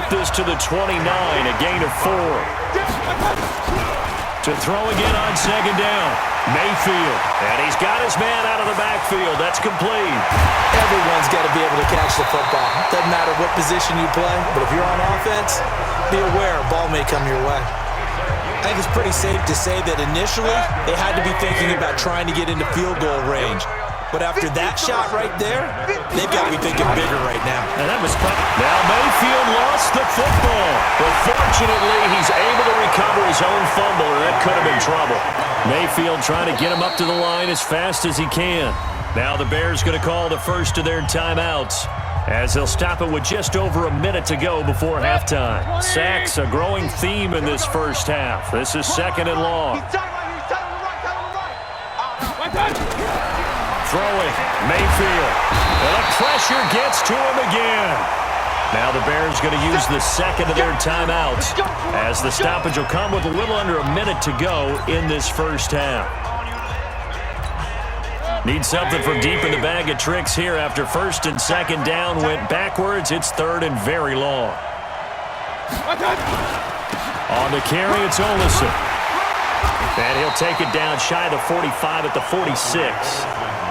take this to the 29, a gain of 4. To throw again on second down, Mayfield. And he's got his man out of the backfield. That's complete. Everyone's got to be able to catch the football. Doesn't matter what position you play, but if you're on offense, be aware a ball may come your way. I think it's pretty safe to say that initially they had to be thinking about trying to get into field goal range. But after that shot right there, they've got to be thinking bigger right now. And that was now Mayfield lost the football. But fortunately, he's able to recover his own fumble, or that could have been trouble. Mayfield trying to get him up to the line as fast as he can. Now the Bears going to call the first of their timeouts, as they'll stop it with just over a minute to go before halftime. Sacks, a growing theme in this first half. This is second and long. Throwing, Mayfield. And the pressure gets to him again. Now the Bears going to use the second of their timeouts, as the stoppage will come with a little under a minute to go in this first half. Need something from deep in the bag of tricks here after first and second down went backwards. It's third and very long. On the carry, it's Olsen. And he'll take it down shy of the 45 at the 46.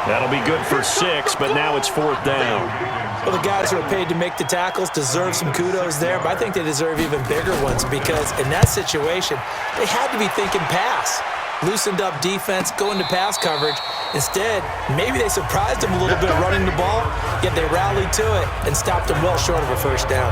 That'll be good for 6, but now it's fourth down. Well, the guys who are paid to make the tackles deserve some kudos there, but I think they deserve even bigger ones because in that situation, they had to be thinking pass. Loosened up defense, going to pass coverage. Instead, maybe they surprised him a little bit running the ball, yet they rallied to it and stopped him well short of a first down.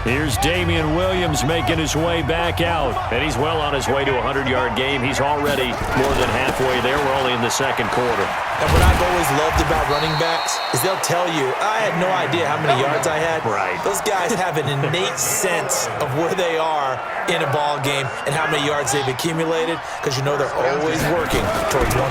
Here's Damian Williams making his way back out, and he's well on his way to a 100-yard game. He's already more than halfway there. We're only in the second quarter. And what I've always loved about running backs is they'll tell you, I had no idea how many yards I had. Right. Those guys have an innate sense of where they are in a ball game and how many yards they've accumulated because you know they're always working towards 100.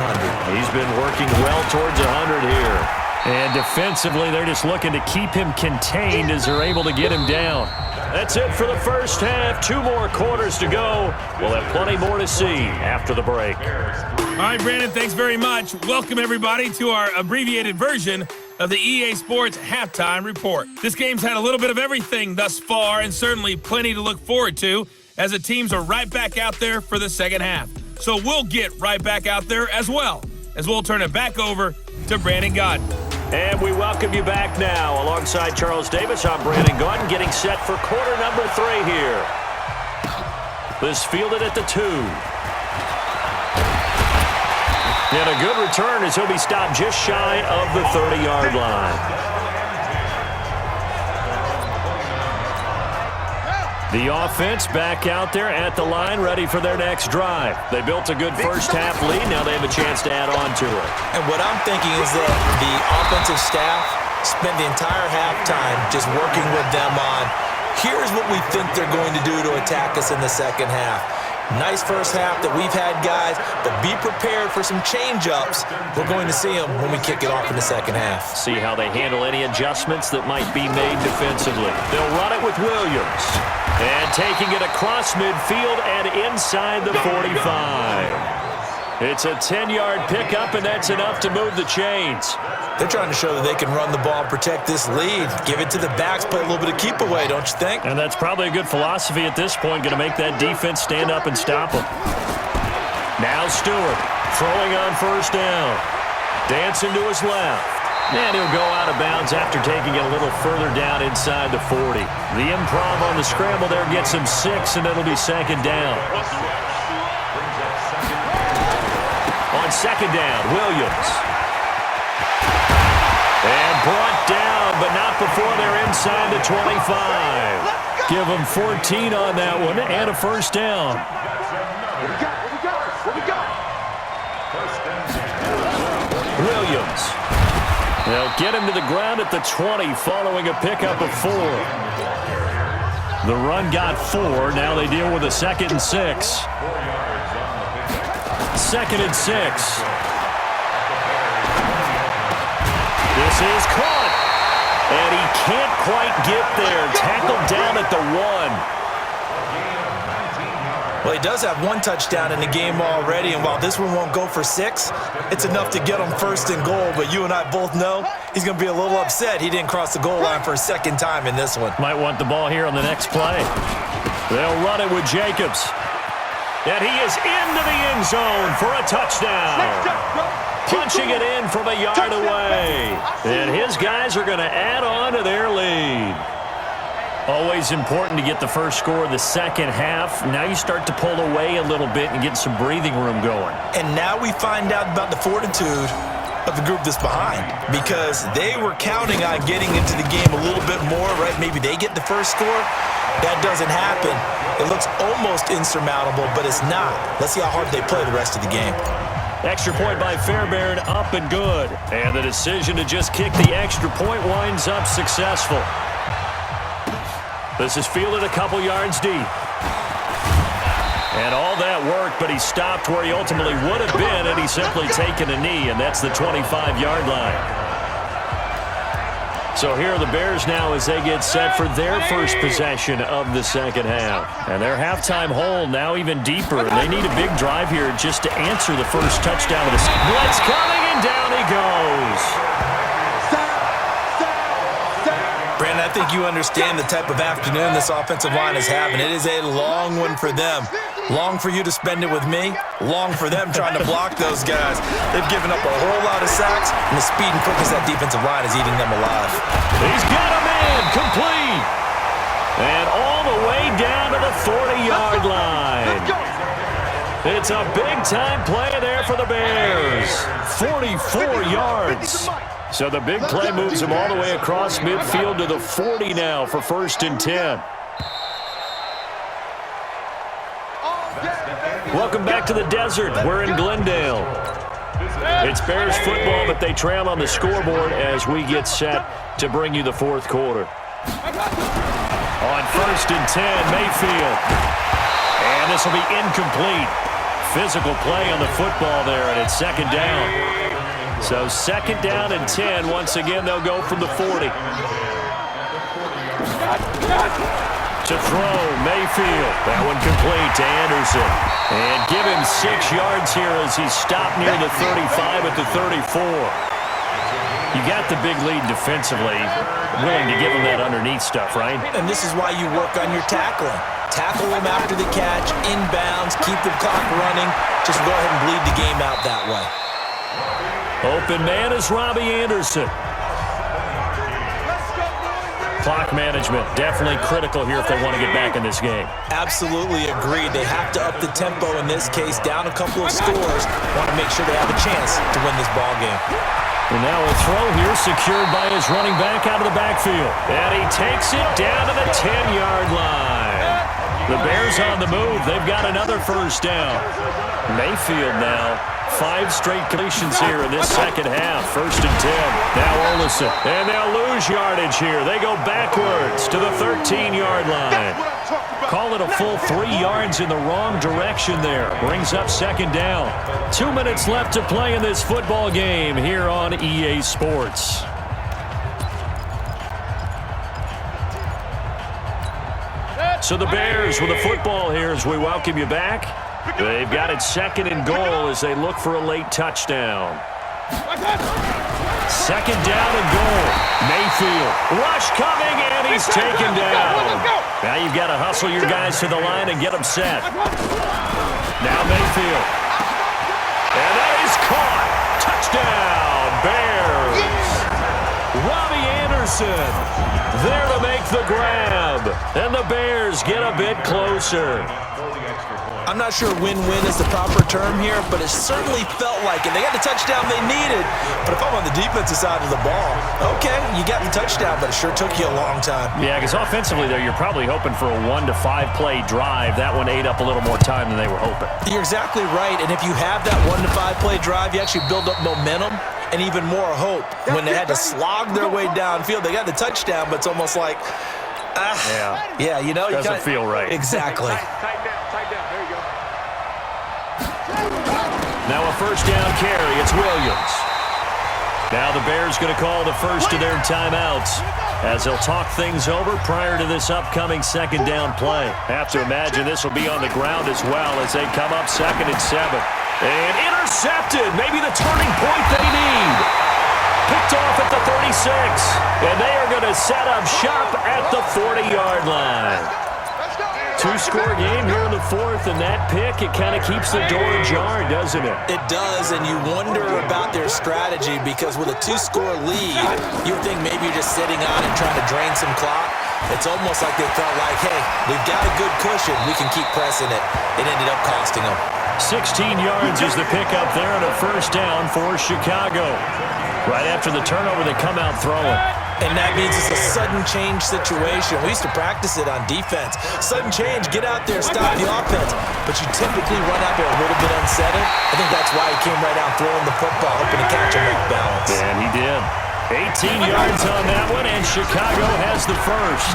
He's been working well towards 100 here. And defensively, they're just looking to keep him contained as they're able to get him down. That's it for the first half. 2 more quarters to go. We'll have plenty more to see after the break. All right, Brandon, thanks very much. Welcome, everybody, to our abbreviated version of the EA Sports Halftime Report. This game's had a little bit of everything thus far and certainly plenty to look forward to as the teams are right back out there for the second half. So we'll get right back out there as well, as we'll turn it back over to Brandon Gaudin. And we welcome you back now. Alongside Charles Davis, I'm Brandon Gaudin, getting set for quarter number 3 here. This fielded at the 2. And a good return as he'll be stopped just shy of the 30-yard line. The offense back out there at the line, ready for their next drive. They built a good first-half lead. Now they have a chance to add on to it. And what I'm thinking is that the offensive staff spent the entire halftime just working with them on, here's what we think they're going to do to attack us in the second half. Nice first half that we've had, guys, but be prepared for some change-ups. We're going to see them when we kick it off in the second half. See how they handle any adjustments that might be made defensively. They'll run it with Williams. And taking it across midfield and inside the 45. It's a 10-yard pickup, and that's enough to move the chains. They're trying to show that they can run the ball, protect this lead, give it to the backs, play a little bit of keep away, don't you think? And that's probably a good philosophy at this point, going to make that defense stand up and stop them. Now Stewart throwing on first down. Dancing to his left. And he'll go out of bounds after taking it a little further down inside the 40. The improv on the scramble there gets him 6, and it'll be second down. On second down, Williams. And brought down, but not before they're inside the 25. Give them 14 on that one and a first down. Williams. They'll get him to the ground at the 20 following a pickup of 4. The run got 4. Now they deal with a 2nd and 6. 2nd and 6. This is caught. And he can't quite get there. Tackled down at the 1. Well, he does have one touchdown in the game already, and while this one won't go for 6, it's enough to get him first and goal. But you and I both know he's going to be a little upset he didn't cross the goal line for a second time in this one. Might want the ball here on the next play. They'll run it with Jacobs. And he is into the end zone for a touchdown. Punching it in from a yard away. And his guys are going to add on to their lead. Always important to get the first score of the second half. Now you start to pull away a little bit and get some breathing room going. And now we find out about the fortitude of the group that's behind, because they were counting on getting into the game a little bit more, right? Maybe they get the first score. That doesn't happen. It looks almost insurmountable, but it's not. Let's see how hard they play the rest of the game. Extra point by Fairbairn, up and good. And the decision to just kick the extra point winds up successful. This is fielded a couple yards deep. And all that work, but he stopped where he ultimately would have been, and he's simply taken a knee, and that's the 25-yard line. So here are the Bears now as they get set for their first possession of the second half. And their halftime hole now even deeper. They need a big drive here just to answer the first touchdown of the season. Blitz coming, and down he goes. Brandon, I think you understand the type of afternoon this offensive line is having. It is a long one for them. Long for you to spend it with me. Long for them trying to block those guys. They've given up a whole lot of sacks, and the speed and quickness of that defensive line is eating them alive. He's got a man complete. And all the way down to the 40-yard line. It's a big-time play there for the Bears. 44 yards. So the big play moves him all the way across midfield to the 40 now for 1st and 10. Welcome back to the desert. We're in Glendale. It's Bears football, but they trail on the scoreboard as we get set to bring you the fourth quarter. On 1st and 10, Mayfield. And this will be incomplete. Physical play on the football there, and it's 2nd down. So 2nd down and 10. Once again, they'll go from the 40. To throw, Mayfield. That one complete to Anderson. And give him 6 yards here as he's stopped near the 35 at the 34. You got the big lead defensively. Willing to give him that underneath stuff, right? And this is why you work on your tackling. Tackle him after the catch, inbounds, keep the clock running. Just go ahead and bleed the game out that way. Open man is Robbie Anderson. Clock management definitely critical here if they want to get back in this game. Absolutely agreed. They have to up the tempo in this case, down a couple of scores. Want to make sure they have a chance to win this ball game. And now a throw here secured by his running back out of the backfield. And he takes it down to the 10-yard line. The Bears on the move. They've got another 1st down. Mayfield now. 5 straight completions here in this second half. 1st and 10. Now Olsen. And they'll lose yardage here. They go backwards to the 13-yard line. Call it a full 3 yards in the wrong direction there. Brings up 2nd down. 2 minutes left to play in this football game here on EA Sports. So the Bears with a football here as we welcome you back. They've got it 2nd and goal as they look for a late touchdown. 2nd down and goal. Mayfield. Rush coming, and he's taken down. Now you've got to hustle your guys to the line and get them set. Now Mayfield. And that is caught. Touchdown, Bears. Robbie Anderson there to make the grab. And the Bears get a bit closer. I'm not sure win-win is the proper term here, but it certainly felt like it. They got the touchdown they needed, but if I'm on the defensive side of the ball, okay, you got the touchdown, but it sure took you a long time. Yeah, because offensively there, you're probably hoping for a 1 to 5 play drive. That one ate up a little more time than they were hoping. You're exactly right, and if you have that 1 to 5 play drive, you actually build up momentum and even more hope. When they had to slog their way downfield, they got the touchdown, but it's almost like, yeah, you know, doesn't feel right. Exactly. Now a 1st down carry. It's Williams. Now the Bears going to call the first of their timeouts as they'll talk things over prior to this upcoming second down play. Have to imagine this will be on the ground as well as they come up 2nd and 7. And intercepted. Maybe the turning point they need. Picked off at the 36. And they are going to set up shop at the 40-yard line. Two-score game here in the 4th, and that pick, it kind of keeps the door ajar, doesn't it? It does, and you wonder about their strategy because with a 2-score lead, you would think maybe you're just sitting on and trying to drain some clock. It's almost like they felt like, hey, we've got a good cushion. We can keep pressing it. It ended up costing them. 16 yards is the pickup there and a first down for Chicago. Right after the turnover, they come out throwing. And that means it's a sudden change situation. We used to practice it on defense. Sudden change, get out there, stop the offense. But you typically run out there a little bit unsettled. I think that's why he came right out throwing the football, hoping to catch him off balance. And he did. 18 yards on that one, and Chicago has the first.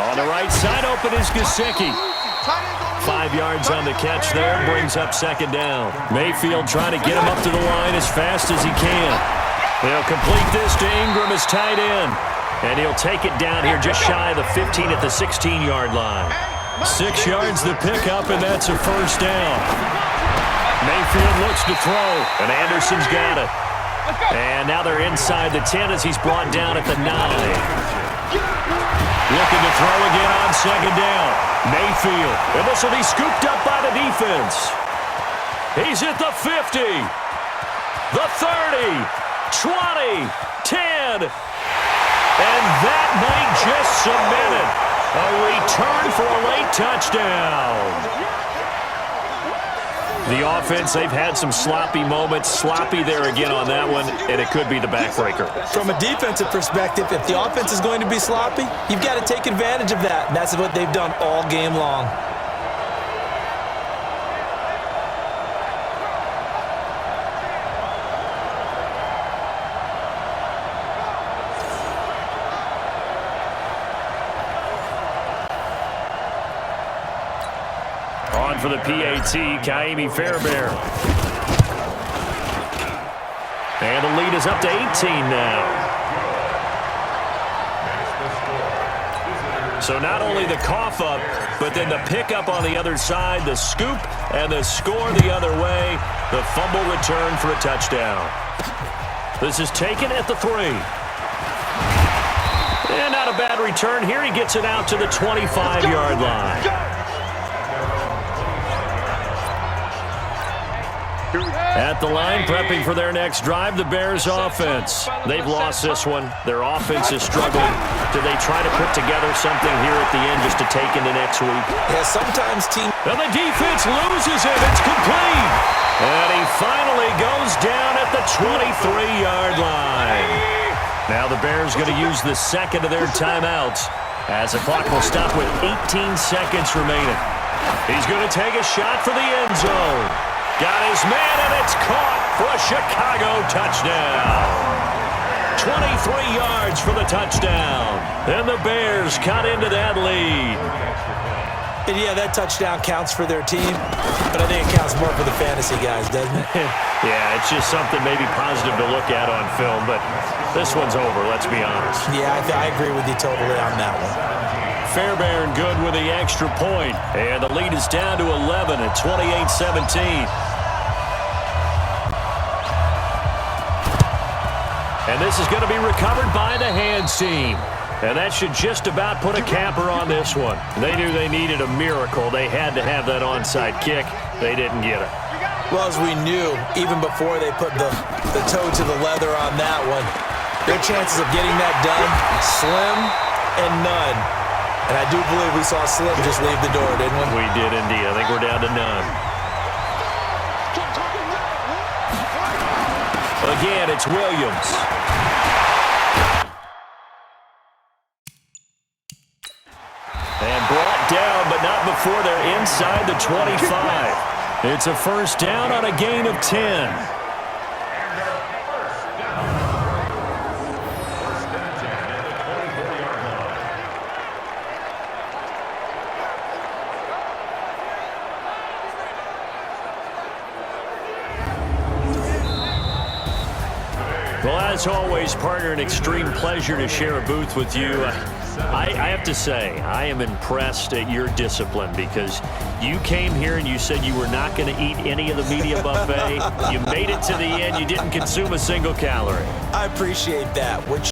On the right side, open is Gesicki. 5 yards on the catch there, brings up second down. Mayfield trying to get him up to the line as fast as he can. He'll complete this to Ingram as tight end. And he'll take it down here just shy of the 15 at the 16-yard line. 6 yards the pickup, and that's a first down. Mayfield looks to throw, and Anderson's got it. And now they're inside the 10 as he's brought down at the 9. Looking to throw again on second down. Mayfield, and this will be scooped up by the defense. He's at the 50, the 30, 20, 10, and that might just cement it. A return for a late touchdown. The offense, they've had some sloppy moments. Sloppy there again on that one, and it could be the backbreaker. From a defensive perspective, if the offense is going to be sloppy, you've got to take advantage of that, and that's what they've done all game long. On for the PAT, Kaimi Fairbairn. And the lead is up to 18 now. So not only the cough up, but then the pickup on the other side, the scoop, and the score the other way. The fumble return for a touchdown. This is taken at the 3. And not a bad return here. He gets it out to the 25-yard line. At the line, prepping for their next drive, the Bears offense. They've lost this one. Their offense is struggling. Do they try to put together something here at the end just to take into next week? Yeah, sometimes team... And the defense loses him. It's complete. And he finally goes down at the 23-yard line. Now the Bears going to use the second of their timeouts as the clock will stop with 18 seconds remaining. He's going to take a shot for the end zone. Got his man, and it's caught for a Chicago touchdown. 23 yards for the touchdown. And the Bears cut into that lead. And yeah, that touchdown counts for their team, but I think it counts more for the fantasy guys, doesn't it? Yeah, it's just something maybe positive to look at on film, but this one's over, let's be honest. Yeah, I agree with you totally on that one. Fairbairn good with the extra point, and the lead is down to 11 at 28-17. And this is going to be recovered by the hands team. And that should just about put a capper on this one. They knew they needed a miracle. They had to have that onside kick. They didn't get it. Well, as we knew, even before they put the toe to the leather on that one, their chances of getting that done, slim and none. And I do believe we saw Slim just leave the door, didn't we? We did indeed. I think we're down to none. Again, it's Williams. And brought down, but not before they're inside the 25. It's a first down on a gain of 10. Well, as always, partner, an extreme pleasure to share a booth with you. I have to say, I am impressed at your discipline because you came here and you said you were not going to eat any of the media buffet. You made it to the end. You didn't consume a single calorie. I appreciate that.